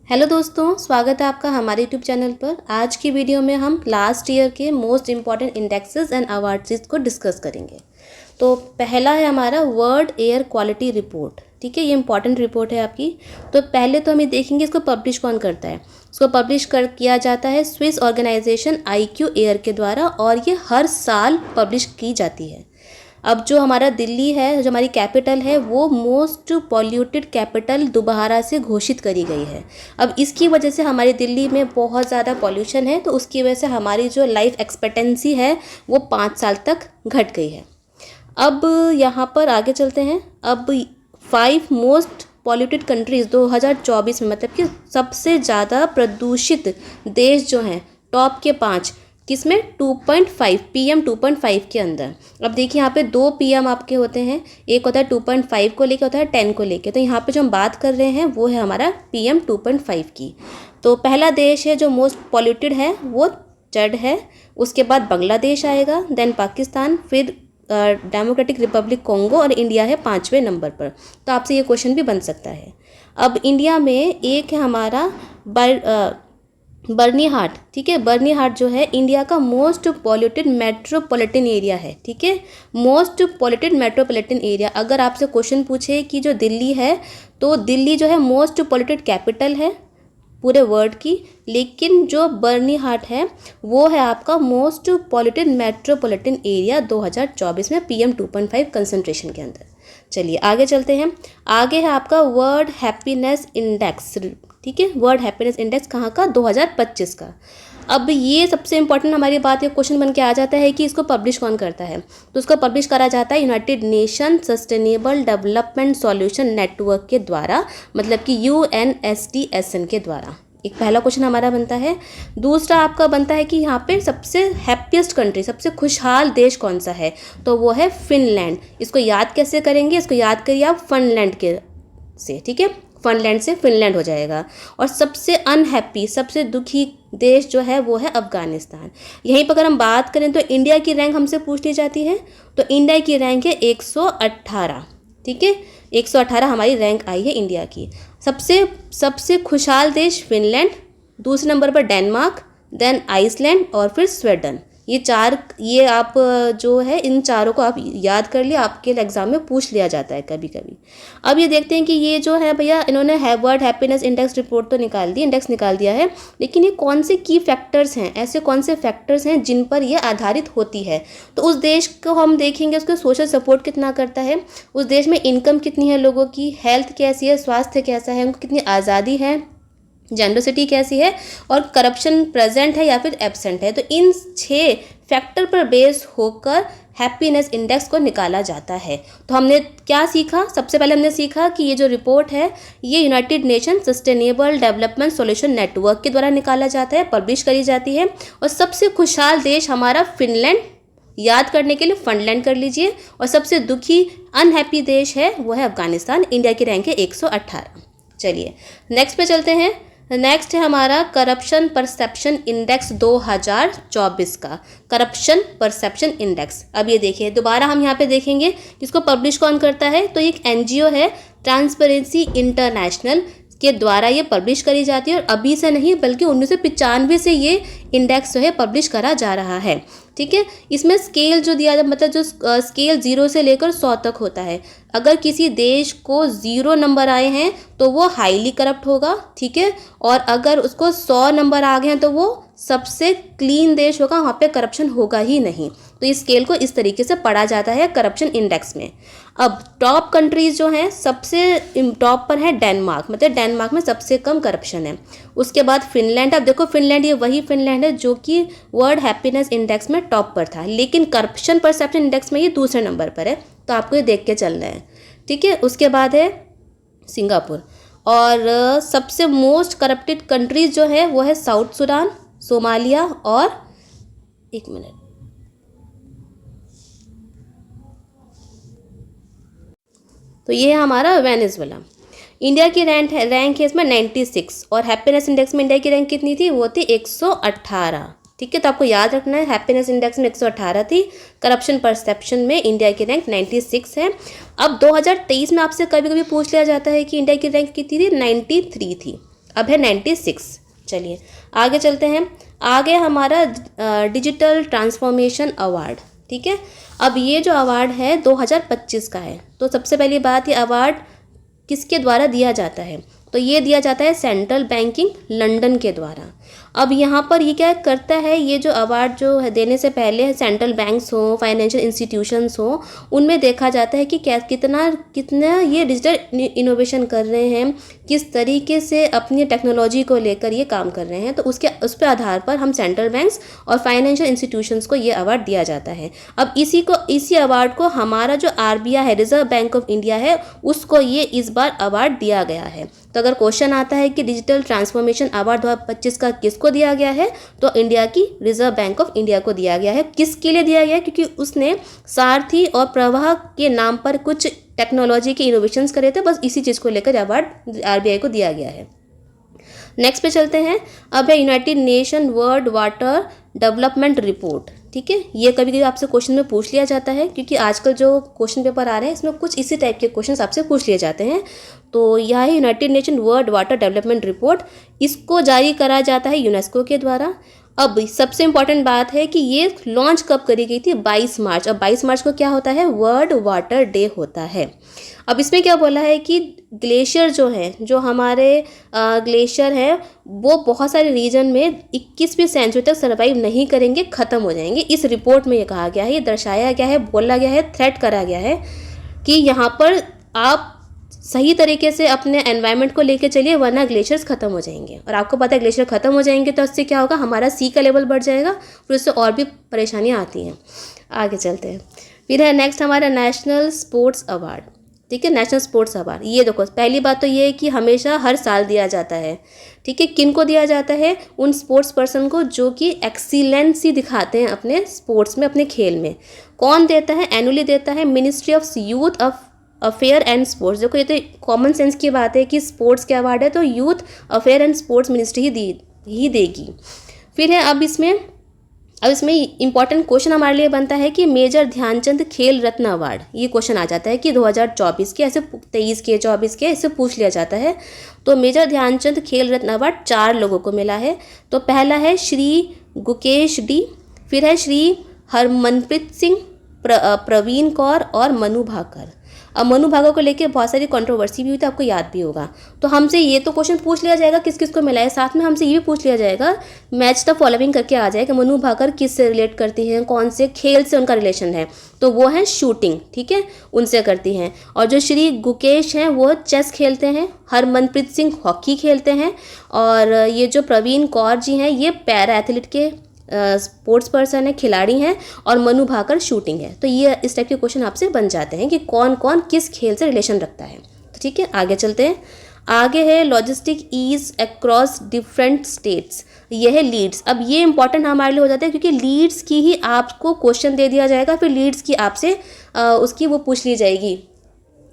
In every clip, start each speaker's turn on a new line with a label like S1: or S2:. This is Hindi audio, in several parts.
S1: हेलो दोस्तों, स्वागत है आपका हमारे यूट्यूब चैनल पर। आज की वीडियो में हम लास्ट ईयर के most important indexes and awards को डिस्कस करेंगे। तो पहला है हमारा वर्ल्ड एयर क्वालिटी रिपोर्ट। ठीक है, ये इंपॉर्टेंट रिपोर्ट है आपकी। तो पहले तो हम ये देखेंगे इसको पब्लिश कौन करता है। इसको पब्लिश किया जाता है स्विस ऑर्गेनाइजेशन IQ एयर के द्वारा, और ये हर साल पब्लिश की जाती है। अब जो हमारा दिल्ली है, जो हमारी कैपिटल है, वो मोस्ट पॉल्यूटेड कैपिटल दोबारा से घोषित करी गई है। अब इसकी वजह से हमारी दिल्ली में बहुत ज़्यादा पॉल्यूशन है, तो उसकी वजह से हमारी जो लाइफ एक्सपेक्टेंसी है वो 5 साल तक घट गई है। अब यहाँ पर आगे चलते हैं। अब 5 मोस्ट पॉल्यूटेड कंट्रीज़ 2024 में, मतलब कि सबसे ज़्यादा प्रदूषित देश जो हैं, टॉप के 5 किसमें 2.5 PM 2.5 के अंदर। अब देखिए यहाँ पे 2 PM आपके होते हैं, एक होता है 2.5 को लेके, होता है 10 को लेके। तो यहाँ पे जो हम बात कर रहे हैं वो है हमारा PM 2.5 की। तो पहला देश है जो मोस्ट पॉल्यूटेड है वो चड है, उसके बाद बांग्लादेश आएगा, देन पाकिस्तान, फिर डेमोक्रेटिक रिपब्लिक कॉन्गो, और इंडिया है 5वें नंबर पर। तो आपसे ये क्वेश्चन भी बन सकता है। अब इंडिया में एक है हमारा बर्नी हाट। ठीक है, बर्नी हाट जो है इंडिया का मोस्ट पॉल्यूटेड मेट्रोपॉलिटन एरिया है। ठीक है, मोस्ट पॉल्यूटेड मेट्रोपॉलिटन एरिया। अगर आपसे क्वेश्चन पूछे कि जो दिल्ली है, तो दिल्ली जो है मोस्ट पॉल्यूटेड कैपिटल है पूरे वर्ल्ड की, लेकिन जो बर्नी हाट है वो है आपका मोस्ट पॉल्यूटेड मेट्रोपॉलिटन एरिया 2024 में PM 2.5 कंसंट्रेशन के अंदर। चलिए आगे चलते हैं। आगे है आपका वर्ल्ड हैप्पीनेस इंडेक्स। ठीक है, वर्ल्ड हैप्पीनेस इंडेक्स कहाँ का, 2025 का। अब ये सबसे इंपॉर्टेंट हमारी बात, ये क्वेश्चन बन के आ जाता है कि इसको पब्लिश कौन करता है। तो इसको पब्लिश करा जाता है United nation sustainable development solution network के द्वारा, मतलब कि UNSDSN के द्वारा। एक पहला क्वेश्चन हमारा बनता है। दूसरा आपका बनता है कि यहाँ पे सबसे हैप्पीएस्ट कंट्री, सबसे खुशहाल देश कौन सा है, तो वो है फिनलैंड। इसको याद कैसे करेंगे, इसको याद करिए आप फिनलैंड के से। ठीक है, फिनलैंड से फिनलैंड हो जाएगा। और सबसे अनहैप्पी, सबसे दुखी देश जो है वो है अफगानिस्तान। यहीं पर अगर हम बात करें तो इंडिया की रैंक हमसे पूछ ली जाती है, तो इंडिया की रैंक है 118। ठीक है, 118 हमारी रैंक आई है इंडिया की। सबसे खुशहाल देश फिनलैंड, दूसरे नंबर पर डेनमार्क, देन आइसलैंड, और फिर स्वीडन। ये आप जो है इन चारों को आप याद कर लिए, आपके एग्जाम में पूछ लिया जाता है कभी कभी। अब ये देखते हैं कि ये जो है भैया, इन्होंने वर्ल्ड हैप्पीनेस इंडेक्स रिपोर्ट तो निकाल दी, इंडेक्स निकाल दिया है, लेकिन ये कौन से की फैक्टर्स हैं, ऐसे कौन से फैक्टर्स हैं जिन पर ये आधारित होती है। तो उस देश को हम देखेंगे, उसको सोशल सपोर्ट कितना करता है, उस देश में इनकम कितनी है लोगों की, हेल्थ कैसी है, स्वास्थ्य कैसा है, उनको कितनी आज़ादी है, जेंडरसिटी कैसी है, और करप्शन प्रेजेंट है या फिर एब्सेंट है। तो इन 6 फैक्टर पर बेस होकर हैप्पीनेस इंडेक्स को निकाला जाता है। तो हमने क्या सीखा, सबसे पहले हमने सीखा कि ये जो रिपोर्ट है ये United nation sustainable development solution network के द्वारा निकाला जाता है, पब्लिश करी जाती है। और सबसे खुशहाल देश हमारा फिनलैंड, याद करने के लिए फनलैंड कर लीजिए। और सबसे दुखी अनहैप्पी देश है वो है अफगानिस्तान। इंडिया की रैंक है 118। चलिए नेक्स्ट पे चलते हैं। नेक्स्ट है हमारा करप्शन परसेप्शन इंडेक्स 2024 का, करप्शन परसेप्शन इंडेक्स। अब ये देखिए, दोबारा हम यहाँ पे देखेंगे इसको पब्लिश कौन करता है। तो एक NGO है, ट्रांसपेरेंसी इंटरनेशनल के द्वारा ये पब्लिश करी जाती है, और अभी से नहीं बल्कि 1995 से ये इंडेक्स जो है पब्लिश करा जा रहा है। ठीक है, इसमें स्केल जो दिया जाता, मतलब जो स्केल 0 से लेकर 100 तक होता है। अगर किसी देश को 0 नंबर आए हैं तो वो हाईली करप्ट होगा। ठीक है, और अगर उसको 100 नंबर आ गए हैं तो वो सबसे क्लीन देश होगा, वहाँ पे करप्शन होगा ही नहीं। तो इस स्केल को इस तरीके से पढ़ा जाता है करप्शन इंडेक्स में। अब टॉप कंट्रीज जो हैं, सबसे टॉप पर है डेनमार्क, मतलब डेनमार्क में सबसे कम करप्शन है। उसके बाद फिनलैंड। अब देखो फिनलैंड, ये वही फिनलैंड है जो कि वर्ल्ड हैप्पीनेस इंडेक्स में टॉप पर था, लेकिन करप्शन परसेप्शन इंडेक्स में ये दूसरे नंबर पर है। तो आपको ये देख के चलना है। ठीक है, उसके बाद है सिंगापुर। और सबसे मोस्ट करप्टेड कंट्रीज जो है वो है साउथ सूडान, सोमालिया, और एक मिनट, तो ये है हमारा वेनेजुएला। इंडिया की रैंक है इसमें 96, और हैप्पीनेस इंडेक्स में इंडिया की रैंक कितनी थी, वो थी 118। ठीक है, तो आपको याद रखना है हैप्पीनेस इंडेक्स में 118 थी, करप्शन परसेप्शन में इंडिया की रैंक 96 है। अब 2023 में आपसे कभी कभी पूछ लिया जाता है कि इंडिया की रैंक कितनी थी, 93 थी। अब है 96। चलिए आगे चलते हैं। आगे हमारा डिजिटल ट्रांसफॉर्मेशन अवार्ड, ठीक है। अब ये जो अवार्ड है 2025 का है। तो सबसे पहली बात, ये अवार्ड किसके द्वारा दिया जाता है? तो ये दिया जाता है सेंट्रल बैंकिंग लंदन के द्वारा। अब यहाँ पर ये क्या करता है, ये जो अवार्ड जो है देने से पहले सेंट्रल बैंक्स हो, फाइनेंशियल इंस्टीट्यूशंस हो, उनमें देखा जाता है कि क्या कितना ये डिजिटल इनोवेशन कर रहे हैं, किस तरीके से अपनी टेक्नोलॉजी को लेकर ये काम कर रहे हैं। तो उस पे आधार पर हम सेंट्रल बैंक्स और फाइनेंशियल इंस्टीट्यूशंस को ये अवार्ड दिया जाता है। अब इसी अवार्ड को हमारा जो RBI है, रिजर्व बैंक ऑफ इंडिया है, उसको ये इस बार अवार्ड दिया गया है। तो अगर क्वेश्चन आता है कि डिजिटल ट्रांसफॉर्मेशन अवार्ड 2025 का किसको दिया गया है, तो इंडिया की रिजर्व बैंक ऑफ इंडिया को दिया गया है। किसके लिए दिया गया है? क्योंकि उसने सारथी और प्रवाह के नाम पर कुछ टेक्नोलॉजी के इनोवेशंस करे थे, बस इसी चीज़ को लेकर अवार्ड RBI को दिया गया है। नेक्स्ट पे चलते हैं। अब है United nation world water development report, ठीक है। ये कभी कभी आपसे क्वेश्चन में पूछ लिया जाता है, क्योंकि आजकल जो क्वेश्चन पेपर आ रहे हैं इसमें कुछ इसी टाइप के क्वेश्चन आपसे पूछ लिए जाते हैं। तो यह है United nation world water development report. इसको जारी करा जाता है यूनेस्को के द्वारा। अब सबसे इम्पॉर्टेंट बात है कि ये लॉन्च कब करी गई थी? 22 मार्च। अब 22 मार्च को क्या होता है? वर्ल्ड वाटर डे होता है। अब इसमें क्या बोला है कि ग्लेशियर जो है, जो हमारे ग्लेशियर है, वो बहुत सारे रीजन में 21वीं सेंचुरी तक सर्वाइव नहीं करेंगे, ख़त्म हो जाएंगे। इस रिपोर्ट में ये कहा गया है, ये दर्शाया गया है, बोला गया है, थ्रेट करा गया है कि यहाँ पर आप सही तरीके से अपने एनवायरनमेंट को लेके चलिए, वरना ग्लेशियर्स खत्म हो जाएंगे। और आपको पता है ग्लेशियर खत्म हो जाएंगे तो उससे क्या होगा? हमारा सी का लेवल बढ़ जाएगा, फिर उससे और भी परेशानियाँ आती हैं। आगे चलते हैं। फिर है नेक्स्ट हमारा नेशनल स्पोर्ट्स अवार्ड, ठीक है। नेशनल स्पोर्ट्स अवार्ड, ये देखो पहली बात तो ये है कि हमेशा हर साल दिया जाता है, ठीक है। किन को दिया जाता है? उन स्पोर्ट्स पर्सन को जो कि एक्सीलेंसी दिखाते हैं अपने स्पोर्ट्स में, अपने खेल में। कौन देता है? एनुअली देता है ministry of youth affair and sports. देखो ये तो कॉमन सेंस की बात है कि स्पोर्ट्स के अवार्ड है तो youth affair and sports ministry ही देगी। फिर है अब इसमें इंपॉर्टेंट क्वेश्चन हमारे लिए बनता है कि मेजर ध्यानचंद खेल रत्न अवार्ड, ये क्वेश्चन आ जाता है कि 2024 के, ऐसे 23 के, 24 के, ऐसे पूछ लिया जाता है। तो मेजर ध्यानचंद खेल रत्न अवार्ड 4 लोगों को मिला है। तो पहला है श्री गुकेश डी, फिर है श्री हरमनप्रीत सिंह, प्रवीण कौर और मनु भाकर। अब मनु भाकर को लेके बहुत सारी कंट्रोवर्सी भी हुई थी, आपको याद भी होगा। तो हमसे ये तो क्वेश्चन पूछ लिया जाएगा किस किस को मिला है, साथ में हमसे ये भी पूछ लिया जाएगा, मैच द फॉलोइंग करके आ जाएगा मनु भाकर किस से रिलेट करती हैं, कौन से खेल से उनका रिलेशन है। तो वो है शूटिंग, ठीक है, उनसे करती हैं। और जो श्री गुकेश हैं वो चेस खेलते हैं, हरमनप्रीत सिंह हॉकी खेलते हैं, और ये जो प्रवीण कौर जी हैं ये पैरा एथलीट के स्पोर्ट्स पर्सन है, खिलाड़ी हैं, और मनु भाकर शूटिंग है। तो ये इस टाइप के क्वेश्चन आपसे बन जाते हैं कि कौन कौन किस खेल से रिलेशन रखता है। तो ठीक है, आगे चलते हैं। आगे है logistic ease across different states, ये है लीड्स। अब ये इंपॉर्टेंट हमारे लिए हो जाता है क्योंकि लीड्स की ही आपको क्वेश्चन दे दिया जाएगा, फिर लीड्स की आपसे उसकी वो पूछ ली जाएगी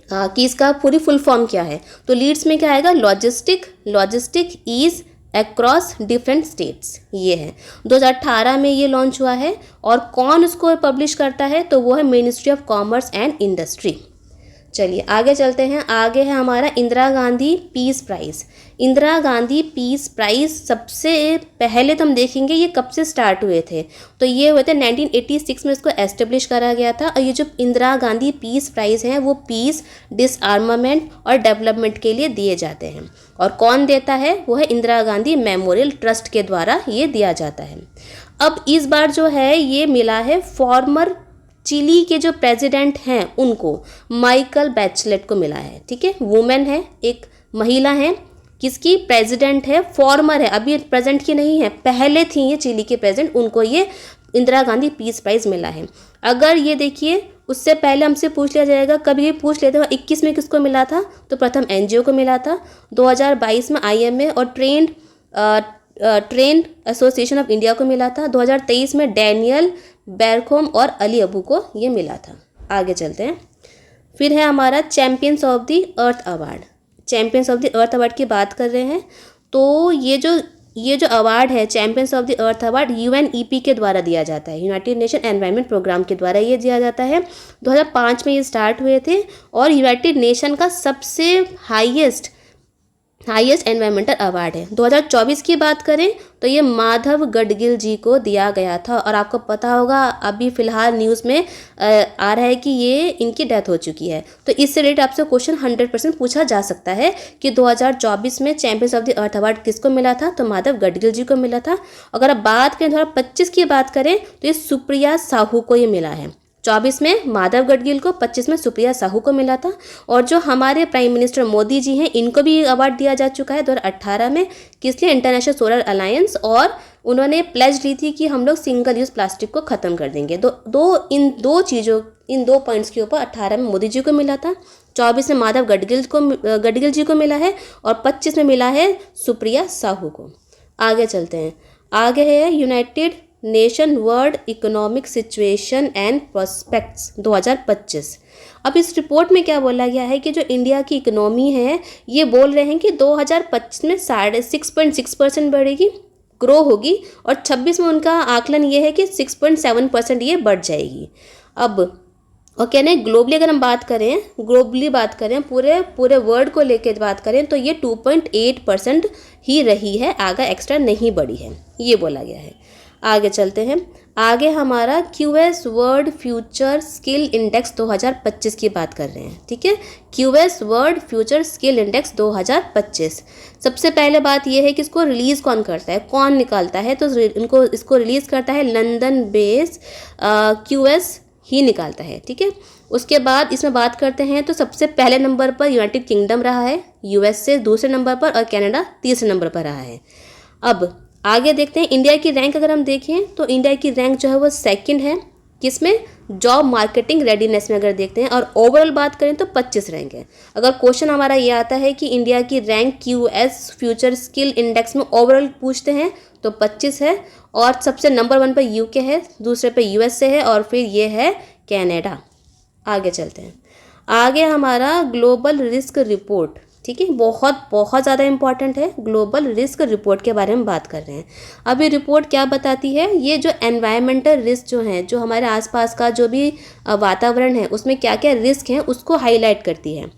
S1: कि इसका पूरी फुल फॉर्म क्या है। तो लीड्स में क्या आएगा? Logistic ease across different states, ये है। 2018 में ये लॉन्च हुआ है। और कौन उसको पब्लिश करता है? तो वो है ministry of commerce and industry. चलिए आगे चलते हैं। आगे है हमारा Indira Gandhi peace prize. Indira Gandhi peace prize सबसे पहले तो हम देखेंगे ये कब से स्टार्ट हुए थे। तो ये हुए थे 1986 में इसको एस्टेब्लिश करा गया था। और ये जो इंदिरा गांधी पीस प्राइज़ हैं वो पीस, डिसआर्मामेंट और डेवलपमेंट के लिए दिए जाते हैं। और कौन देता है? वो है इंदिरा गांधी मेमोरियल ट्रस्ट के द्वारा ये दिया जाता है। अब इस बार जो है ये मिला है फॉर्मर चिली के जो प्रेसिडेंट हैं उनको, माइकल बैचलेट को मिला है। ठीक है, वुमेन है, एक महिला है, किसकी? प्रेसिडेंट है, फॉर्मर है, अभी प्रेजेंट की नहीं है, पहले थी ये चिली के प्रेसिडेंट, उनको ये इंदिरा गांधी पीस प्राइज़ मिला है। अगर ये देखिए उससे पहले हमसे पूछ लिया जाएगा, कभी ये पूछ लेते हैं 21 में किसको मिला था? तो प्रथम एनजीओ को मिला था, 2022 में आईएमए और ट्रेंड एसोसिएशन ऑफ इंडिया को मिला था, 2023 में डैनियल बैरखोम और अली अबू को ये मिला था। आगे चलते हैं। फिर है हमारा champions of the earth award. Champions of the earth award की बात कर रहे हैं। तो ये जो अवार्ड है champions of the earth award UNEP के द्वारा दिया जाता है, यूनाइटेड नेशन एनवायरनमेंट प्रोग्राम के द्वारा ये दिया जाता है। 2005 में ये स्टार्ट हुए थे और यूनाइटेड नेशन का सबसे हाईएस्ट हाईएस्ट एनवायरमेंटल अवार्ड है। 2024 की बात करें तो ये माधव गडगिल जी को दिया गया था। और आपको पता होगा अभी फ़िलहाल न्यूज़ में आ रहा है कि ये इनकी डेथ हो चुकी है। तो इससे रिलेटेड आपसे क्वेश्चन 100% पूछा जा सकता है कि 2024 में champions of the earth award किसको मिला था, तो माधव गडगिल जी को मिला था। अगर आप बात करें 2025 की बात करें तो ये सुप्रिया साहू को ये मिला है। 24 में माधव गडगिल को, 25 में सुप्रिया साहू को मिला था। और जो हमारे प्राइम मिनिस्टर मोदी जी हैं इनको भी अवार्ड दिया जा चुका है 2018 में, किस लिए, इंटरनेशनल सोलर अलायंस। और उन्होंने प्लेज ली थी कि हम लोग सिंगल यूज़ प्लास्टिक को ख़त्म कर देंगे। इन दो पॉइंट्स के ऊपर 18 में मोदी जी को मिला था, 24 में माधव गडगिल जी को मिला है और 25 में मिला है सुप्रिया साहू को। आगे चलते हैं। आगे है United nation world economic situation and prospects 2025। अब इस रिपोर्ट में क्या बोला गया है कि जो इंडिया की इकोनॉमी है ये बोल रहे हैं कि 2025 में 6.6% बढ़ेगी, ग्रो होगी। और 26 में उनका आकलन ये है कि 6.7% ये बढ़ जाएगी। अब और कहने ग्लोबली अगर हम बात करें पूरे वर्ल्ड को लेकर बात करें तो ये 2.8% ही रही है, आगे एक्स्ट्रा नहीं बढ़ी है, ये बोला गया है। आगे चलते हैं। आगे हमारा QS world future skill index 2025 की बात कर रहे हैं, ठीक है। QS world future skill index 2025। सबसे पहले बात यह है कि इसको रिलीज़ कौन करता है, कौन निकालता है, तो इसको रिलीज़ करता है लंदन बेस्ड QS ही निकालता है, ठीक है। उसके बाद इसमें बात करते हैं तो सबसे पहले नंबर पर यूनाइटेड किंगडम रहा है, USA दूसरे नंबर पर और कनाडा तीसरे नंबर पर रहा है। अब आगे देखते हैं इंडिया की रैंक। अगर हम देखें तो इंडिया की रैंक जो है वो सेकंड है, किसमें, जॉब मार्केटिंग रेडीनेस में अगर देखते हैं। और ओवरऑल बात करें तो 25 रैंक है। अगर क्वेश्चन हमारा ये आता है कि इंडिया की rank QS future skill index में ओवरऑल पूछते हैं तो 25 है। और सबसे नंबर 1 पर UK है, दूसरे पे USA है और फिर ये है कनाडा। आगे चलते हैं। आगे हमारा ग्लोबल रिस्क रिपोर्ट, ठीक है, बहुत ज़्यादा इंपॉर्टेंट है। ग्लोबल रिस्क रिपोर्ट के बारे में बात कर रहे हैं। अब ये रिपोर्ट क्या बताती है, ये जो एनवायरमेंटल रिस्क जो हैं, जो हमारे आसपास का जो भी वातावरण है उसमें क्या क्या रिस्क हैं उसको हाईलाइट करती है।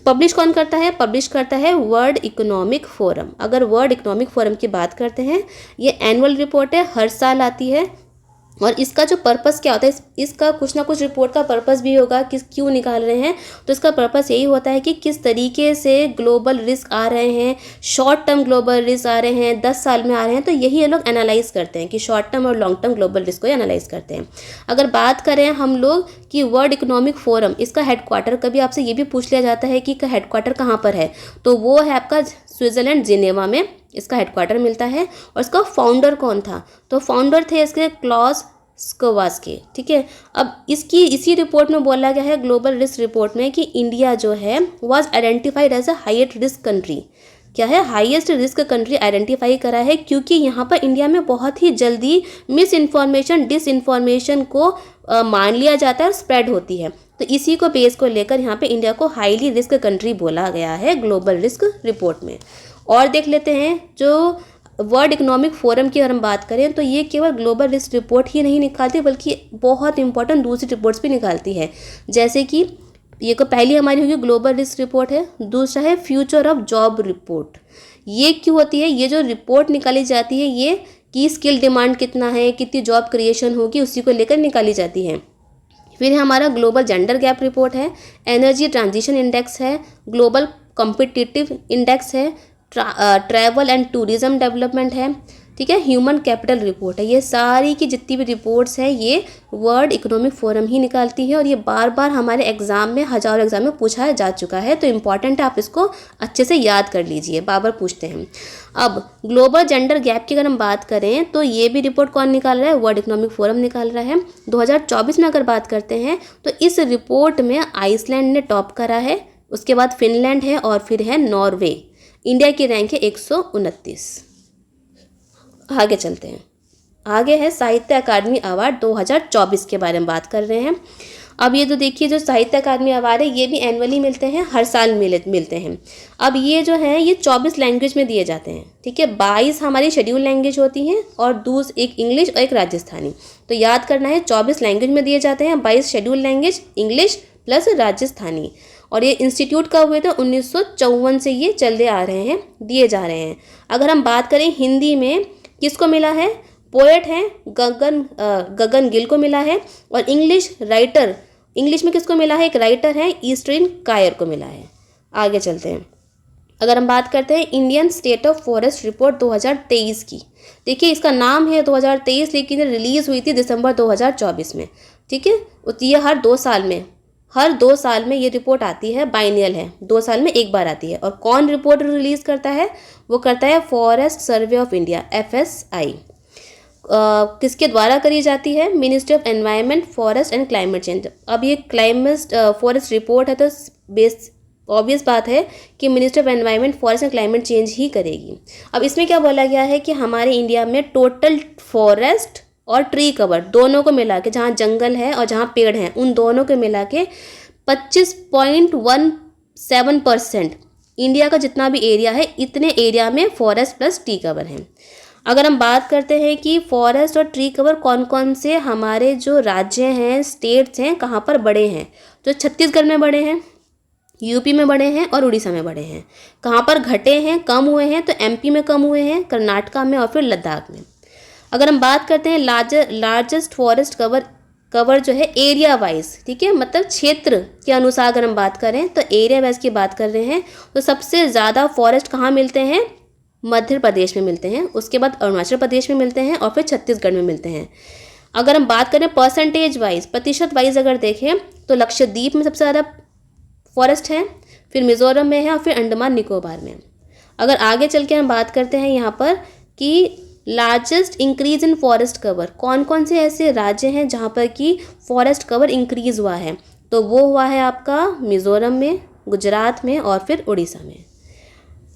S1: पब्लिश कौन करता है, पब्लिश करता है वर्ल्ड इकोनॉमिक फोरम। अगर वर्ल्ड इकोनॉमिक फोरम की बात करते हैं, ये एनुअल रिपोर्ट है, हर साल आती है। और इसका जो पर्पस क्या होता है, इसका कुछ ना कुछ रिपोर्ट का पर्पस भी होगा कि क्यों निकाल रहे हैं। तो इसका पर्पस यही होता है कि किस तरीके से ग्लोबल रिस्क आ रहे हैं, शॉर्ट टर्म ग्लोबल रिस्क आ रहे हैं, 10 साल में आ रहे हैं। तो यही ये लोग एनालाइज करते हैं कि शॉर्ट टर्म और लॉन्ग टर्म ग्लोबल रिस्क को एनालाइज करते हैं। अगर बात करें हम लोग कि वर्ल्ड इकोनॉमिक फोरम, इसका हेडक्वार्टर, कभी आपसे ये भी पूछ लिया जाता है कि हेडक्वार्टर कहाँ पर है, तो वो है आपका स्विट्ज़रलैंड जिनेवा में इसका हेडक्वार्टर मिलता है। और इसका फाउंडर कौन था, तो फाउंडर थे इसके क्लॉस स्कोवास्की, ठीक है। अब इसी रिपोर्ट में बोला गया है, ग्लोबल रिस्क रिपोर्ट में, कि इंडिया जो है was identified as a highest risk country. क्या है, हाईएस्ट रिस्क कंट्री आइडेंटिफाई करा है, क्योंकि यहाँ पर इंडिया में बहुत ही जल्दी मिस इन्फॉर्मेशन, डिसइन्फॉर्मेशन को मान लिया जाता है और स्प्रेड होती है। तो इसी को बेस को लेकर यहाँ पे इंडिया को हाईली रिस्क कंट्री बोला गया है ग्लोबल रिस्क रिपोर्ट में। और देख लेते हैं जो वर्ल्ड इकोनॉमिक फोरम की अगर हम बात करें तो ये केवल ग्लोबल रिस्क रिपोर्ट ही नहीं निकालती, बल्कि बहुत इंपॉर्टेंट दूसरी रिपोर्ट्स भी निकालती है। जैसे कि ये को पहली हमारी होगी ग्लोबल रिस्क रिपोर्ट है, दूसरा है फ्यूचर ऑफ जॉब रिपोर्ट। ये क्यों होती है, ये जो रिपोर्ट निकाली जाती है ये कि स्किल डिमांड कितना है, कितनी जॉब क्रिएशन होगी, उसी को लेकर निकाली जाती है। फिर हमारा ग्लोबल जेंडर गैप रिपोर्ट है, एनर्जी ट्रांजिशन इंडेक्स है, ग्लोबल कॉम्पिटिटिव इंडेक्स है, ट्रैवल एंड टूरिज्म डेवलपमेंट है, ठीक है, ह्यूमन कैपिटल रिपोर्ट है। ये सारी की जितनी भी रिपोर्ट्स हैं ये वर्ल्ड इकोनॉमिक फोरम ही निकालती है। और ये बार बार हमारे एग्जाम में, हज़ारों एग्जाम में पूछा जा चुका है, तो इम्पॉर्टेंट है, आप इसको अच्छे से याद कर लीजिए, बार बार पूछते हैं। अब ग्लोबल जेंडर गैप की अगर हम बात करें तो ये भी रिपोर्ट कौन निकाल रहा है, वर्ल्ड इकोनॉमिक फोरम निकाल रहा है। 2024 में अगर बात करते हैं तो इस रिपोर्ट में आइसलैंड ने टॉप करा है, उसके बाद फिनलैंड है और फिर है नॉर्वे। इंडिया की रैंक है 129। आगे चलते हैं। आगे है साहित्य अकादमी अवार्ड 2024 के बारे में बात कर रहे हैं। अब ये तो देखिए, जो साहित्य अकादमी अवार्ड है ये भी एनुअली मिलते हैं, हर साल मिलते हैं। अब ये जो है ये 24 लैंग्वेज में दिए जाते हैं, ठीक है। 22 हमारी शेड्यूल लैंग्वेज होती हैं और एक इंग्लिश और एक राजस्थानी। तो याद करना है 24 लैंग्वेज में दिए जाते हैं, 22 schedule language, English plus Rajasthani. और ये इंस्टीट्यूट कब हुए थे? 1954 से ये चलते आ रहे हैं, दिए जा रहे हैं। अगर हम बात करें हिंदी में किसको मिला है? पोएट हैं गगन गिल को मिला है। और इंग्लिश में किसको मिला है? एक राइटर है ईस्टर्न कायर को मिला है। आगे चलते हैं। अगर हम बात करते हैं Indian state of forest report 2023 की, देखिए इसका नाम है 2023 लेकिन रिलीज़ हुई थी दिसंबर 2024 में। ठीक है, ये हर दो साल में ये रिपोर्ट आती है, बाइनियल है, 2 साल में एक बार आती है। और कौन रिपोर्ट रिलीज़ करता है? वो करता है forest survey of India, FSI। किसके द्वारा करी जाती है? Ministry of environment, forest and climate change. अब ये फॉरेस्ट रिपोर्ट है तो बेस ऑब्वियस बात है कि ministry of environment, forest and climate change ही करेगी। अब इसमें क्या बोला गया है कि हमारे इंडिया में टोटल फॉरेस्ट और ट्री कवर दोनों को मिला के, जहाँ जंगल है और जहाँ पेड़ हैं, उन दोनों को मिला के 25.17% इंडिया का जितना भी एरिया है, इतने एरिया में फॉरेस्ट प्लस ट्री कवर हैं। अगर हम बात करते हैं कि फॉरेस्ट और ट्री कवर कौन कौन से हमारे जो राज्य हैं, स्टेट्स हैं, कहाँ पर बड़े हैं, तो छत्तीसगढ़ में बड़े हैं, यूपी में बड़े हैं और उड़ीसा में बड़े हैं। कहाँ पर घटे हैं, कम हुए हैं, तो MP में कम हुए हैं, कर्नाटका में और फिर लद्दाख में। अगर हम बात करते हैं लार्जेस्ट फॉरेस्ट कवर जो है एरिया वाइज, ठीक है, मतलब क्षेत्र के अनुसार अगर हम बात करें तो एरिया वाइज की बात कर रहे हैं, तो सबसे ज़्यादा फॉरेस्ट कहाँ मिलते हैं? मध्य प्रदेश में मिलते हैं, उसके बाद अरुणाचल प्रदेश में मिलते हैं और फिर छत्तीसगढ़ में मिलते हैं। अगर हम बात करें परसेंटेज वाइज, प्रतिशत वाइज अगर देखें तो लक्षद्वीप में सबसे ज़्यादा फॉरेस्ट है, फिर मिज़ोरम में है और फिर अंडमान निकोबार में। अगर आगे चल के हम बात करते हैं यहाँ पर कि largest increase in forest cover, कौन कौन से ऐसे राज्य हैं जहाँ पर कि फॉरेस्ट कवर इंक्रीज हुआ है, तो वो हुआ है आपका मिज़ोरम में, गुजरात में और फिर उड़ीसा में।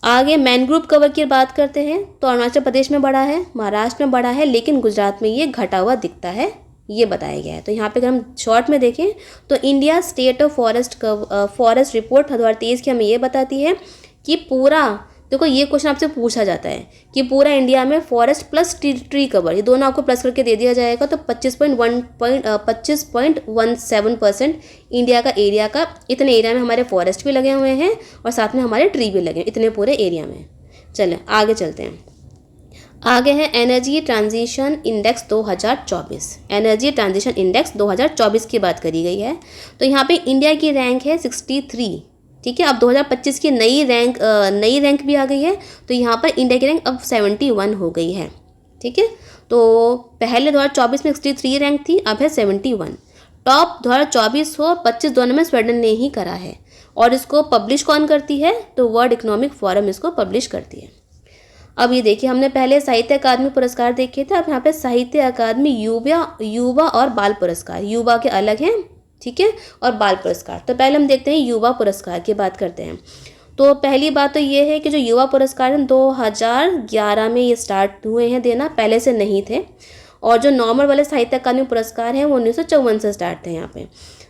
S1: आगे मैनग्रोव कवर की बात करते हैं तो अरुणाचल प्रदेश में बड़ा है, महाराष्ट्र में बड़ा है, लेकिन गुजरात में ये घटा हुआ दिखता है, ये बताया गया है। तो यहाँ पे अगर हम शॉर्ट में देखें तो India state of forest report 2023 की हमें ये बताती है कि पूरा, देखो ये क्वेश्चन आपसे पूछा जाता है कि पूरा इंडिया में फॉरेस्ट प्लस ट्री कवर, ये दोनों आपको प्लस करके दे दिया जाएगा, तो 25.17% इंडिया का एरिया का, इतने एरिया में हमारे फॉरेस्ट भी लगे हुए हैं और साथ में हमारे ट्री भी लगे हैं, इतने पूरे एरिया में। चलें आगे चलते हैं। आगे है energy transition index 2024। Energy transition index 2024 की बात करी गई है। तो यहाँ पे इंडिया की रैंक है 63, ठीक है। अब 2025 की नई रैंक भी आ गई है, तो यहाँ पर इंडिया की रैंक अब 71 हो गई है, ठीक है। तो पहले 2024 में 63 रैंक थी, अब है 71। टॉप 2024 और 25 दोनों में स्वीडन ने ही करा है, और इसको पब्लिश कौन करती है? तो वर्ल्ड इकोनॉमिक फोरम इसको पब्लिश करती है। अब ये देखिए, हमने पहले साहित्य अकादमी पुरस्कार देखे थे, अब यहाँ पे साहित्य अकादमी युवा और बाल पुरस्कार, युवा के अलग हैं, ठीक है, और बाल पुरस्कार। तो पहले हम देखते हैं युवा पुरस्कार की बात करते हैं। तो पहली बात तो ये है कि जो युवा पुरस्कार हैं 2011 में ये स्टार्ट हुए हैं देना, पहले से नहीं थे। और जो नॉर्मल वाले साहित्य अकादमी पुरस्कार हैं वो 1954 से स्टार्ट थे यहाँ पे।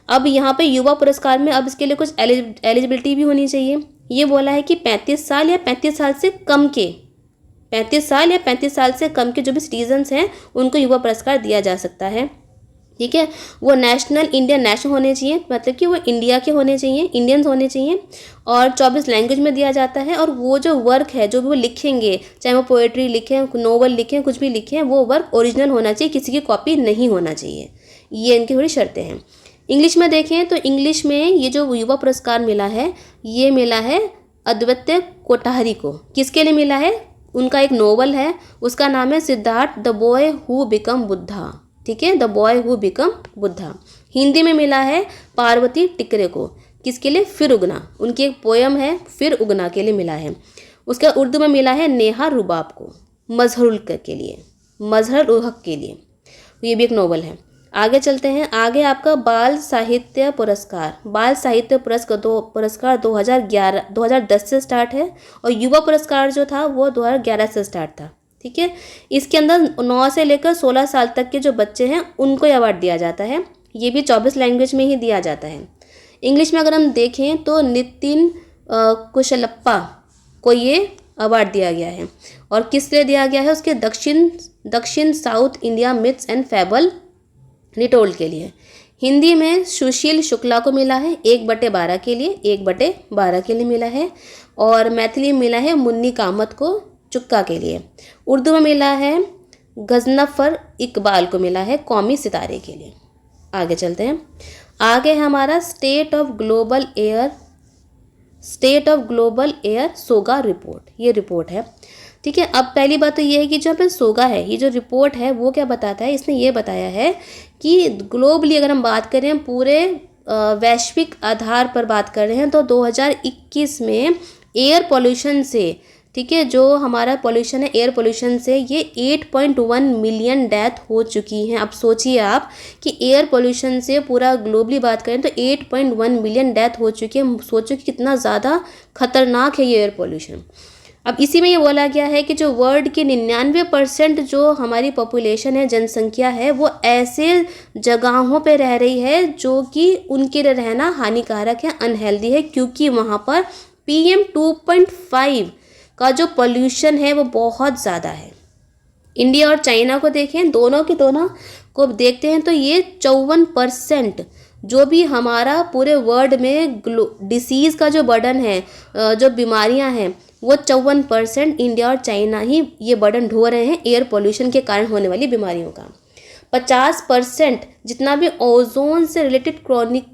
S1: अब यहाँ पे युवा पुरस्कार में अब इसके लिए कुछ एलिजिबिलिटी भी होनी चाहिए। ये बोला है कि 35 साल या 35 साल से कम के 35 साल से कम के जो भी सिटीजन्स हैं उनको युवा पुरस्कार दिया जा सकता है, ठीक है। वो इंडियन नेशनल होने चाहिए, मतलब कि वो इंडिया के होने चाहिए, इंडियंस होने चाहिए, और 24 लैंग्वेज में दिया जाता है। और वो जो वर्क है जो भी वो लिखेंगे, चाहे वो पोएट्री लिखें, नोवेल लिखें, कुछ भी लिखें, वो वर्क ओरिजिनल होना चाहिए, किसी की कॉपी नहीं होना चाहिए। ये इनकी थोड़ी शर्तें हैं। इंग्लिश में देखें तो इंग्लिश में ये जो युवा पुरस्कार मिला है, ये मिला है अद्वितीय कोठारी को। किसके लिए मिला है? उनका एक नोवेल है, उसका नाम है Siddharth the boy who become Buddha, ठीक है, the boy who become Buddha. Hindi में मिला है पार्वती टिकरे को। किसके लिए? फिर उगना, उनकी एक पोयम है फिर उगना के लिए मिला है। उसका उर्दू में मिला है नेहा रुबाब को, मजहरुल हक के लिए, ये भी एक नोवेल है। आगे चलते हैं। आगे आपका बाल साहित्य पुरस्कार 2010 से स्टार्ट है, और युवा पुरस्कार जो था वो 2011 से स्टार्ट था, ठीक है। इसके अंदर 9 से लेकर 16 साल तक के जो बच्चे हैं उनको अवार्ड दिया जाता है। ये भी 24 लैंग्वेज में ही दिया जाता है। इंग्लिश में अगर हम देखें तो नितिन कुशलप्पा को ये अवार्ड दिया गया है, और किस लिए दिया गया है? उसके दक्षिण south India myths and fable retold के लिए। हिंदी में सुशील शुक्ला को मिला है 1/12 के लिए, 1/12 के लिए मिला है। और मैथिली में मिला है मुन्नी कामत को चुक्का के लिए। उर्दू में मिला है गजनफर इकबाल को मिला है कौमी सितारे के लिए। आगे चलते हैं। आगे है हमारा state of global air SoGA report, ये रिपोर्ट है। ठीक है, अब पहली बात तो ये है कि जो पे सोगा है, ये जो रिपोर्ट है वो क्या बताता है, इसने ये बताया है कि ग्लोबली अगर हम बात करें पूरे वैश्विक आधार पर बात कर रहे हैं तो 2021 में एयर पोल्यूशन से, ठीक है, जो हमारा पोल्यूशन है एयर पोल्यूशन से, ये 8.1 मिलियन डेथ हो चुकी हैं। अब सोचिए आप कि एयर पोल्यूशन से पूरा ग्लोबली बात करें तो 8.1 मिलियन डेथ हो चुकी है। सोचो कि कितना ज़्यादा खतरनाक है ये एयर पोल्यूशन। अब इसी में ये बोला गया है कि जो वर्ल्ड के 99% जो हमारी पॉपुलेशन है, जनसंख्या है, वो ऐसे जगहों पे रह रही है जो कि उनके लिए रहना हानिकारक है, अनहेल्दी है, क्योंकि वहाँ पर PM 2.5 का जो पोल्यूशन है वो बहुत ज़्यादा है। इंडिया और चाइना को देखें, दोनों को देखते हैं तो ये 54% जो भी हमारा पूरे वर्ल्ड में डिसीज़ का जो बर्डन है, जो बीमारियां हैं, वो 54% इंडिया और चाइना ही ये बर्डन ढो रहे हैं एयर पोल्यूशन के कारण होने वाली बीमारियों का। 50% जितना भी ओजोन से related chronic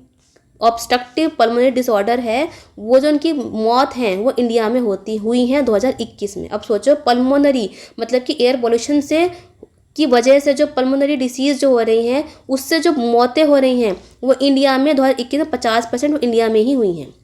S1: obstructive pulmonary disorder है, वो जो उनकी मौत हैं वो इंडिया में हुई हैं 2021 में। अब सोचो, पल्मोनरी मतलब कि एयर पोल्यूशन से की वजह से जो पल्मोनरी डिसीज़ जो हो रही हैं, उससे जो मौतें हो रही हैं वो इंडिया में 2021 में 50% वो इंडिया में ही हुई हैं।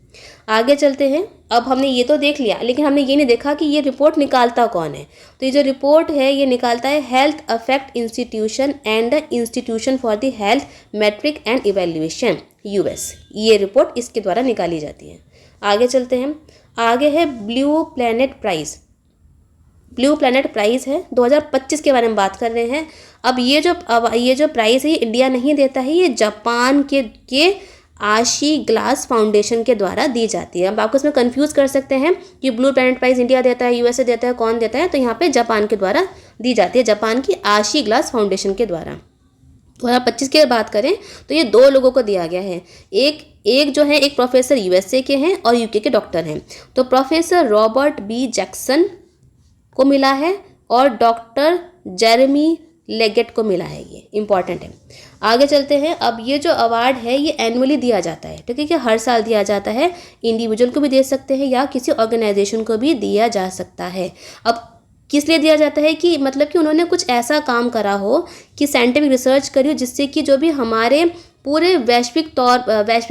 S1: आगे चलते हैं। अब हमने ये तो देख लिया, लेकिन हमने ये नहीं देखा कि ये रिपोर्ट निकालता कौन है। तो ये जो रिपोर्ट है ये निकालता है health affect institution and the institution for the health metric and evaluation US, ये रिपोर्ट इसके द्वारा निकाली जाती है। आगे चलते हैं। आगे है ब्लू प्लैनेट प्राइज़ है 2025 के बारे में बात कर रहे हैं। अब ये जो प्राइज़ है ये इंडिया नहीं देता है, ये जापान के आशी ग्लास फाउंडेशन के द्वारा दी जाती है। अब आपको इसमें कंफ्यूज कर सकते हैं कि ब्लू प्लैनेट प्राइज़ इंडिया देता है, USA देता है, कौन देता है, तो यहाँ पे जापान के द्वारा दी जाती है, जापान की आशी ग्लास फाउंडेशन के द्वारा। 2025 की बात करें तो ये 2 लोगों को दिया गया है। एक जो है, एक प्रोफेसर USA के हैं और UK के डॉक्टर हैं। तो प्रोफेसर रॉबर्ट B जैक्सन को मिला है और डॉक्टर जेरेमी लेगेट को मिला है। ये इंपॉर्टेंट है। आगे चलते हैं। अब ये जो अवार्ड है ये एनुअली दिया जाता है, ठीक है, कि हर साल दिया जाता है। इंडिविजुअल को भी दे सकते हैं या किसी ऑर्गेनाइजेशन को भी दिया जा सकता है। अब किस लिए दिया जाता है कि मतलब कि उन्होंने कुछ ऐसा काम करा हो कि साइंटिफिक रिसर्च करी हो जिससे कि जो भी हमारे पूरे वैश्विक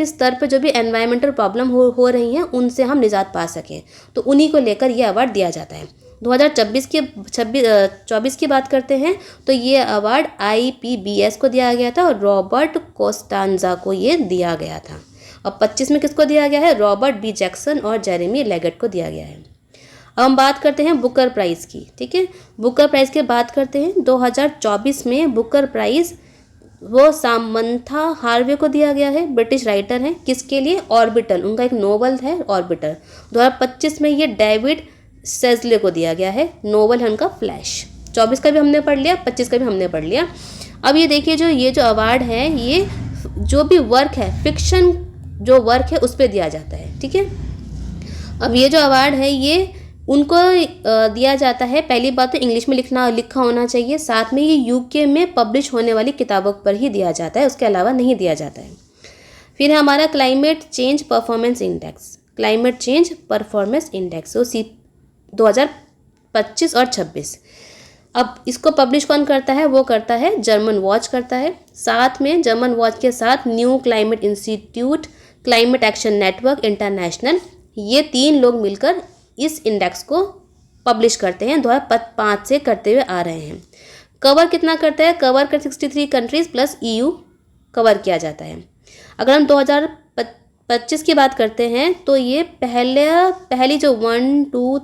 S1: स्तर पर जो भी एनवायरमेंटल प्रॉब्लम हो रही हैं उनसे हम निजात पा सकें, तो उन्हीं को लेकर ये अवार्ड दिया जाता है। 2024 की बात करते हैं तो ये अवार्ड IPBS को दिया गया था और रॉबर्ट कोस्टांजा को ये दिया गया था। अब 25 में किसको दिया गया है? रॉबर्ट B जैक्सन और जेरेमी लेगेट को दिया गया है। अब हम बात करते हैं बुकर प्राइज़ की, ठीक है। बुकर प्राइज़ की बात करते हैं। 2024 में बुकर प्राइज़ वो सामंथा हार्वे को दिया गया है, ब्रिटिश राइटर हैं। किसके लिए? ऑर्बिटल, उनका एक नोवेल है ऑर्बिटर। 2025 में ये डेविड सेजले को दिया गया है, नोवेल है उनका फ्लैश। 24 का भी हमने पढ़ लिया, 25 का भी हमने पढ़ लिया। अब ये देखिए ये जो अवार्ड है ये जो भी वर्क है, फिक्शन जो वर्क है उस पर दिया जाता है, ठीक है। अब ये जो अवार्ड है ये उनको दिया जाता है। पहली बात तो इंग्लिश में लिखा होना चाहिए, साथ में ये UK में पब्लिश होने वाली किताबों पर ही दिया जाता है, उसके अलावा नहीं दिया जाता है। फिर है हमारा क्लाइमेट चेंज परफॉर्मेंस इंडेक्स, 2025 और 26। अब इसको पब्लिश कौन करता है? वो करता है जर्मन वॉच करता है। साथ में जर्मन वॉच के साथ new climate institute, climate action network international, ये 3 लोग मिलकर इस इंडेक्स को पब्लिश करते हैं। 2005 से करते हुए आ रहे हैं। कवर कितना करता है? कवर कर 63 कंट्रीज़ प्लस EU कवर किया जाता है। अगर हम 2025 की बात करते हैं तो ये पहली जो 1, 2,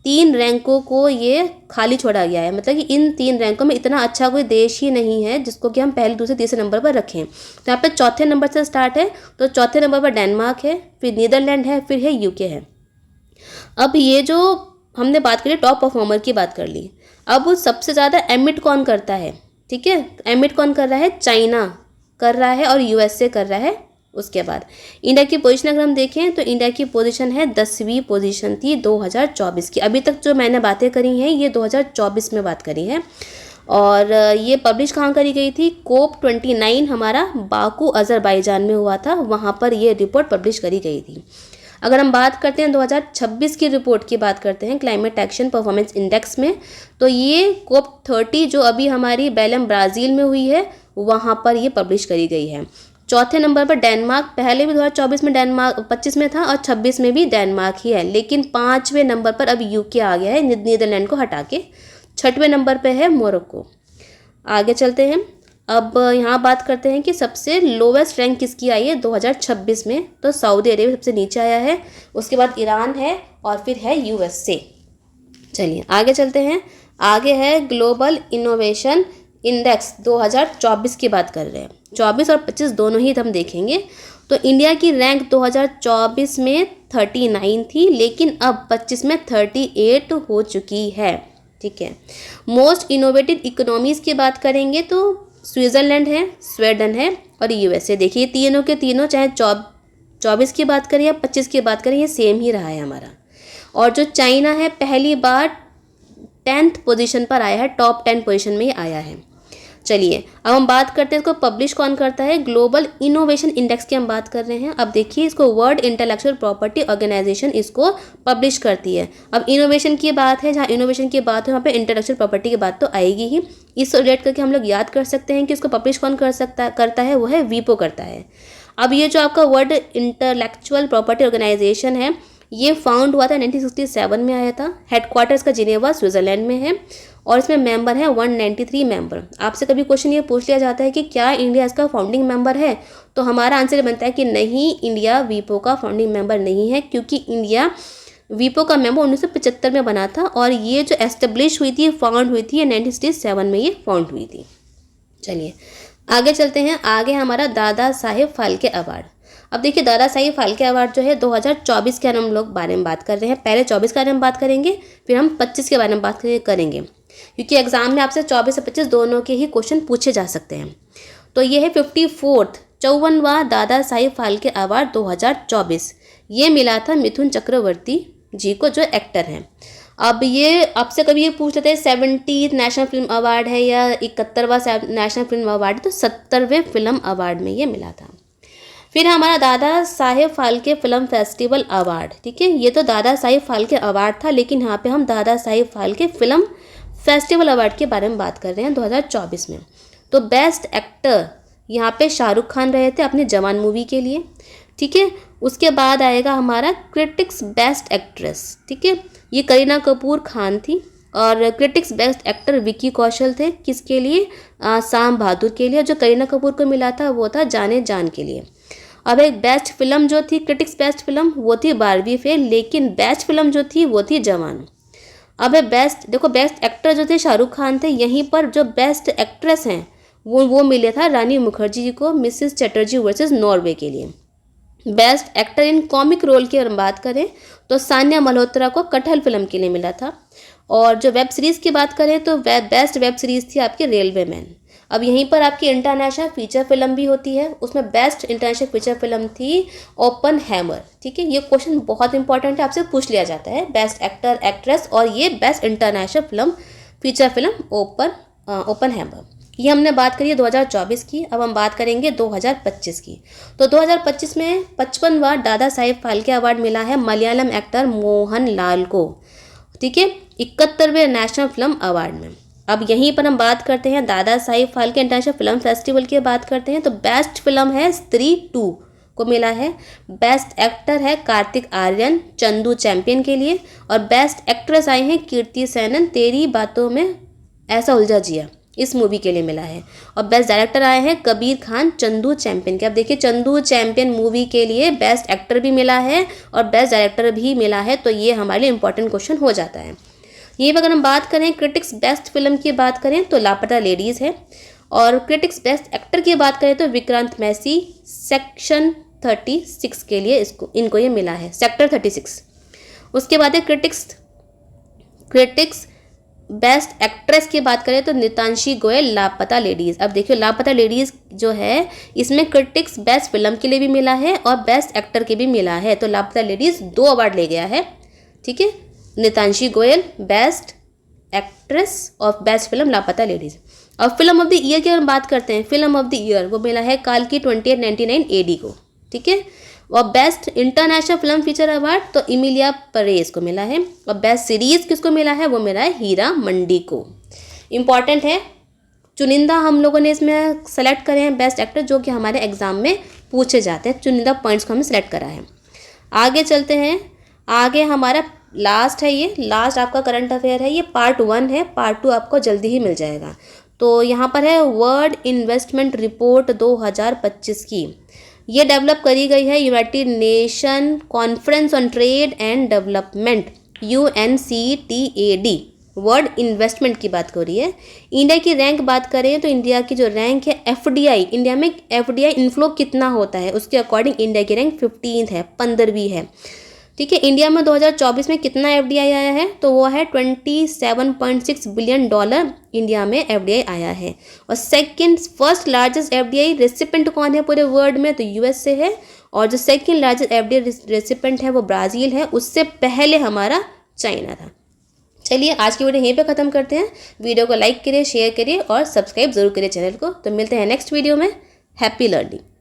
S1: 3 रैंकों को ये खाली छोड़ा गया है। मतलब कि इन 3 रैंकों में इतना अच्छा कोई देश ही नहीं है जिसको कि हम पहले, दूसरे, तीसरे नंबर पर रखें। तो यहाँ पे चौथे नंबर से स्टार्ट है, तो चौथे नंबर पर डेनमार्क है, फिर नीदरलैंड है, फिर है UK है। अब ये जो हमने बात करी टॉप परफॉर्मर की बात कर ली। अब सबसे ज़्यादा एमिट कौन करता है? ठीक है, एमिट कौन कर रहा है? चाइना कर रहा है और यूएसए कर रहा है। उसके बाद इंडिया की पोजीशन अगर हम देखें तो इंडिया की पोजीशन है 10वीं पोजीशन थी 2024 की। अभी तक जो मैंने बातें करी हैं ये 2024 में बात करी है। और ये पब्लिश कहाँ करी गई थी? COP29 हमारा बाकू अज़रबैजान में हुआ था, वहाँ पर ये रिपोर्ट पब्लिश करी गई थी। अगर हम बात करते हैं 2026 की रिपोर्ट की बात करते हैं क्लाइमेट एक्शन परफॉर्मेंस इंडेक्स में, तो ये COP30 जो अभी हमारी बेलम ब्राज़ील में हुई है वहाँ पर ये पब्लिश करी गई है। चौथे नंबर पर डेनमार्क, पहले भी 2024 में डेनमार्क 25 में था और 26 में भी डेनमार्क ही है, लेकिन 5वें नंबर पर अब यूके आ गया है नीदरलैंड को हटा के। 6वें नंबर पे है मोरक्को। आगे चलते हैं, अब यहाँ बात करते हैं कि सबसे लोवेस्ट रैंक किसकी आई है 2026 में, तो सऊदी अरेबिया सबसे नीचे आया है, उसके बाद ईरान है और फिर है यूएसए। चलिए आगे चलते हैं, आगे है ग्लोबल इनोवेशन इंडेक्स 2024 की बात कर रहे हैं। 24 और 25 दोनों ही हम देखेंगे। तो इंडिया की रैंक 2024 में 39 थी, लेकिन अब 25 में 38 हो चुकी है। ठीक है, मोस्ट इनोवेटिव इकोनॉमीज़ की बात करेंगे तो स्विट्ज़रलैंड है, स्वीडन है और यूएसए। देखिए तीनों के तीनों, चाहे 24 की बात करें या 25 की बात करें, ये सेम ही रहा है हमारा। और जो चाइना है पहली बार 10th पोजीशन पर आया है, टॉप 10 पोजीशन में ही आया है। चलिए अब हम बात करते हैं इसको पब्लिश कौन करता है, ग्लोबल इनोवेशन इंडेक्स की हम बात कर रहे हैं। अब देखिए इसको वर्ल्ड इंटेलेक्चुअल प्रॉपर्टी ऑर्गेनाइजेशन इसको पब्लिश करती है। अब इनोवेशन की बात है, जहाँ इनोवेशन की बात है वहाँ पे इंटेलेक्चुअल प्रॉपर्टी की बात तो आएगी ही। इससे रिलेट करके हम लोग याद कर सकते हैं कि इसको पब्लिश कौन करता है, वो है वीपो करता है। अब ये जो आपका वर्ल्ड इंटेलेक्चुअल प्रॉपर्टी ऑर्गेनाइजेशन है ये फाउंड हुआ था 1967 में आया था। हेडक्वार्टर्स का जिनेवा स्विट्ज़रलैंड में है और इसमें मेंबर है 193 मेंबर। आपसे कभी क्वेश्चन ये पूछ लिया जाता है कि क्या इंडिया इसका फाउंडिंग मेंबर है, तो हमारा आंसर बनता है कि नहीं, इंडिया वीपो का फाउंडिंग मेंबर नहीं है, क्योंकि इंडिया वीपो का मेंबर 1975 में बना था और ये जो एस्टेब्लिश हुई थी, फाउंड हुई थी, 1967 में ये फाउंड हुई थी। चलिए आगे चलते हैं, आगे हमारा दादा साहेब फाल्के अवार्ड। अब देखिए दादा साहेब फाल्के अवार्ड जो है 2024 के हम लोग बारे में बात कर रहे हैं। पहले 24 के बारे में बात करेंगे, फिर हम 25 के बारे में बात करेंगे, क्योंकि एग्जाम में आपसे 24 और 25 दोनों के ही क्वेश्चन पूछे जा सकते हैं। तो ये है 54वां दादा साहेब फाल्के अवार्ड 2024। ये मिला था मिथुन चक्रवर्ती जी को, जो एक्टर हैं। अब ये आपसे कभी ये पूछ लेते हैं 70th नेशनल फिल्म अवार्ड है या 71वां नेशनल फिल्म अवार्ड, तो 70वें फिल्म अवार्ड में ये मिला था। फिर हमारा Dada Saheb Phalke film festival award. ठीक है, ये तो दादा साहेब फाल्के अवार्ड था, लेकिन यहाँ पे हम Dada Saheb Phalke film festival award के बारे में बात कर रहे हैं 2024 में। तो बेस्ट एक्टर यहाँ पे शाहरुख खान रहे थे अपनी जवान मूवी के लिए। ठीक है, उसके बाद आएगा हमारा क्रिटिक्स बेस्ट एक्ट्रेस। ठीक है, ये करीना कपूर खान थी और critics best actor Vicky Kaushal थे। किसके लिए? साम बहादुर के लिए। जो करीना कपूर को मिला था वो था जाने जान के लिए। अब एक बेस्ट फिल्म जो थी, क्रिटिक्स बेस्ट फिल्म, वो थी बारबी फेल, लेकिन बेस्ट फिल्म जो थी वो थी जवान। अब है बेस्ट, देखो बेस्ट एक्टर जो थे शाहरुख खान थे, यहीं पर जो बेस्ट एक्ट्रेस हैं वो मिले था रानी मुखर्जी जी को मिसेस चटर्जी वर्सेस नॉर्वे के लिए। Best actor in comic role की हम बात करें तो सान्या मल्होत्रा को कटहल फिल्म के लिए मिला था। और जो वेब सीरीज़ की बात करें तो बेस्ट वेब सीरीज़ थी आपकी रेलवे मैन। अब यहीं पर आपकी इंटरनेशनल फीचर फिल्म भी होती है, उसमें बेस्ट इंटरनेशनल फीचर फिल्म थी ओपन हैमर। ठीक है, ये क्वेश्चन बहुत इंपॉर्टेंट है, आपसे पूछ लिया जाता है, बेस्ट एक्टर एक्ट्रेस और ये best international film feature film open hammer. ये हमने बात करी है 2024 की। अब हम बात करेंगे 2025 की। तो 2025 में 55वां दादा साहेब फाल्के अवार्ड मिला है मलयालम एक्टर मोहन लाल को। ठीक है, 71वें नेशनल फिल्म अवार्ड में। अब यहीं पर हम बात करते हैं Dada Saheb Phalke international film festival की बात करते हैं तो बेस्ट फिल्म है स्त्री 2 को मिला है। बेस्ट एक्टर है कार्तिक आर्यन चंदू चैंपियन के लिए और बेस्ट एक्ट्रेस आई हैं कीर्ति सेनन तेरी बातों में ऐसा उलझा जिया, इस मूवी के लिए मिला है। और बेस्ट डायरेक्टर आए हैं कबीर खान चंदू चैंपियन के। अब देखिए चंदू चैंपियन मूवी के लिए बेस्ट एक्टर भी मिला है और बेस्ट डायरेक्टर भी मिला है, तो ये हमारे लिए इंपॉर्टेंट क्वेश्चन हो जाता है। ये अगर हम बात करें क्रिटिक्स बेस्ट फिल्म की बात करें तो लापता लेडीज़ है और क्रिटिक्स बेस्ट एक्टर की बात करें तो विक्रांत मैसी सेक्शन 36 के लिए इनको ये मिला है, सेक्टर 36। उसके बाद है क्रिटिक्स बेस्ट एक्ट्रेस की बात करें तो नितांशी गोयल लापता लेडीज़। अब देखियो लापता लेडीज़ जो है इसमें क्रिटिक्स बेस्ट फिल्म के लिए भी मिला है और बेस्ट एक्टर के भी मिला है, तो लापता लेडीज़ 2 अवार्ड ले गया है। ठीक है, नितांशी गोयल बेस्ट एक्ट्रेस और बेस्ट फिल्म लापता लेडीज़। और फिल्म ऑफ द ईयर की हम बात करते हैं, फिल्म ऑफ द ईयर वो मिला है काल्की 2899 AD को। ठीक है, और best international film feature award तो इमिलिया परेज को मिला है, और बेस्ट सीरीज किसको मिला है, वो मिला है हीरा मंडी को। इम्पॉर्टेंट है, चुनिंदा हम लोगों ने इसमें सेलेक्ट करे हैं बेस्ट एक्टर, जो कि हमारे एग्जाम में पूछे जाते हैं, चुनिंदा पॉइंट्स को हमने सेलेक्ट करा है। आगे चलते हैं, आगे हमारा लास्ट है, ये लास्ट आपका करंट अफेयर है, ये पार्ट 1 है, पार्ट 2 आपको जल्दी ही मिल जाएगा। तो यहाँ पर है वर्ल्ड इन्वेस्टमेंट रिपोर्ट 2025 की, ये डेवलप करी गई है United nation conference on trade and development UNCTAD। World investment की बात हो रही है। इंडिया की रैंक बात करें तो इंडिया की जो रैंक है FDI, इंडिया में FDI इनफ्लो कितना होता है उसके अकॉर्डिंग इंडिया की रैंक 15th है, 15वीं है। ठीक है, इंडिया में 2024 में कितना FDI आया है, तो वो है $27.6 बिलियन इंडिया में FDI आया है। और फर्स्ट लार्जेस्ट FDI रेसिपेंट कौन है पूरे वर्ल्ड में, तो US से है, और जो सेकंड लार्जेस्ट FDI रेसिपेंट है वो ब्राज़ील है, उससे पहले हमारा चाइना था। चलिए आज की वीडियो यहीं पे ख़त्म करते हैं। वीडियो को लाइक करिए, शेयर करिए और सब्सक्राइब जरूर करिए चैनल को। तो मिलते हैं नेक्स्ट वीडियो में। Happy learning.